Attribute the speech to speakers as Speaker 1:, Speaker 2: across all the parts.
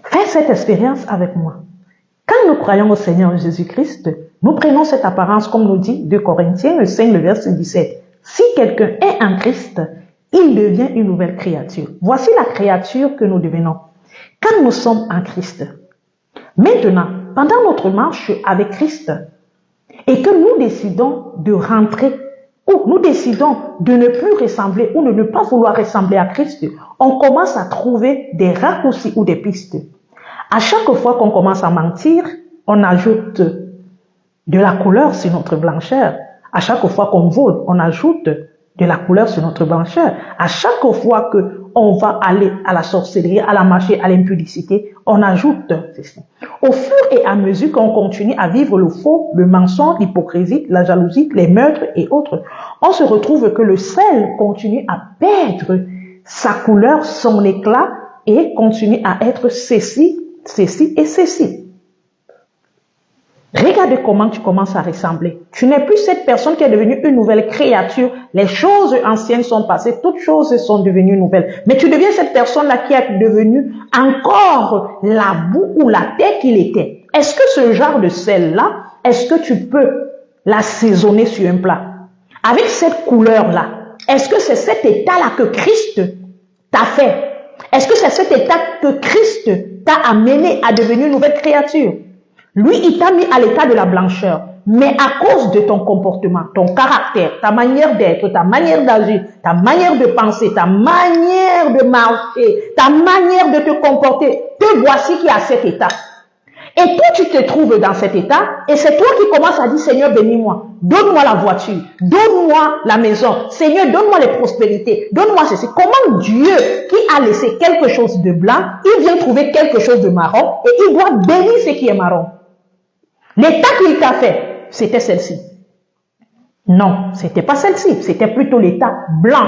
Speaker 1: Fais cette expérience avec moi. Quand nous croyons au Seigneur Jésus-Christ, nous prenons cette apparence, comme nous dit 2 Corinthiens, le 5, le verset 17. Si quelqu'un est en Christ, il devient une nouvelle créature. Voici la créature que nous devenons quand nous sommes en Christ. Maintenant, pendant notre marche avec Christ, et que nous décidons de rentrer, ou nous décidons de ne plus ressembler, ou de ne pas vouloir ressembler à Christ, on commence à trouver des raccourcis ou des pistes. À chaque fois qu'on commence à mentir, on ajoute de la couleur sur notre blancheur. À chaque fois qu'on vole, on ajoute de la couleur sur notre blancheur. À chaque fois qu'on va aller à la sorcellerie, à la marché, à l'impudicité, on ajoute ceci. Au fur et à mesure qu'on continue à vivre le faux, le mensonge, l'hypocrisie, la jalousie, les meurtres et autres, on se retrouve que le sel continue à perdre sa couleur, son éclat et continue à être ceci et ceci. Regarde comment tu commences à ressembler. Tu n'es plus cette personne qui est devenue une nouvelle créature. Les choses anciennes sont passées, toutes choses sont devenues nouvelles. Mais tu deviens cette personne-là qui est devenue encore la boue ou la terre qu'il était. Est-ce que ce genre de sel-là, est-ce que tu peux l'assaisonner sur un plat? Avec cette couleur-là, est-ce que c'est cet état-là que Christ t'a fait? Est-ce que c'est cet état que Christ t'a amené à devenir une nouvelle créature? Lui, il t'a mis à l'état de la blancheur. Mais à cause de ton comportement, ton caractère, ta manière d'être, ta manière d'agir, ta manière de penser, ta manière de marcher, ta manière de te comporter, te voici qui est à cet état. Et toi, tu te trouves dans cet état, et c'est toi qui commences à dire, Seigneur, bénis-moi, donne-moi la voiture, donne-moi la maison, Seigneur, donne-moi les prospérités, donne-moi ceci. Comment Dieu, qui a laissé quelque chose de blanc, il vient trouver quelque chose de marron, et il doit bénir ce qui est marron? L'état qu'il t'a fait, c'était celle-ci. Non, c'était pas celle-ci, c'était plutôt l'état blanc.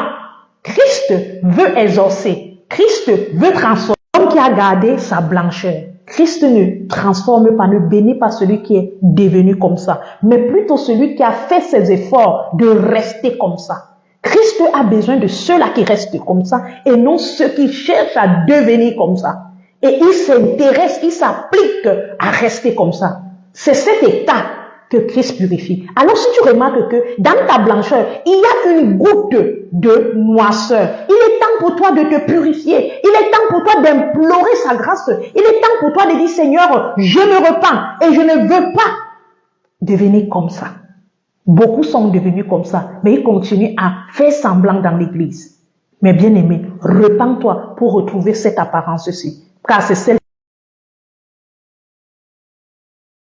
Speaker 1: Christ veut exaucer, Christ veut transformer. L'homme qui a gardé sa blancheur. Christ ne transforme pas, ne bénit pas celui qui est devenu comme ça, mais plutôt celui qui a fait ses efforts de rester comme ça. Christ a besoin de ceux-là qui restent comme ça et non ceux qui cherchent à devenir comme ça. Et il s'intéresse, il s'applique à rester comme ça. C'est cet état que Christ purifie. Alors si tu remarques que dans ta blancheur, il y a une goutte de moisseur, il est temps pour toi de te purifier. Il est temps pour toi d'implorer sa grâce. Il est temps pour toi de dire, Seigneur, je me repens et je ne veux pas devenir comme ça. Beaucoup sont devenus comme ça, mais ils continuent à faire semblant dans l'église. Mais bien aimé, repens-toi pour retrouver cette apparence-ci, car c'est celle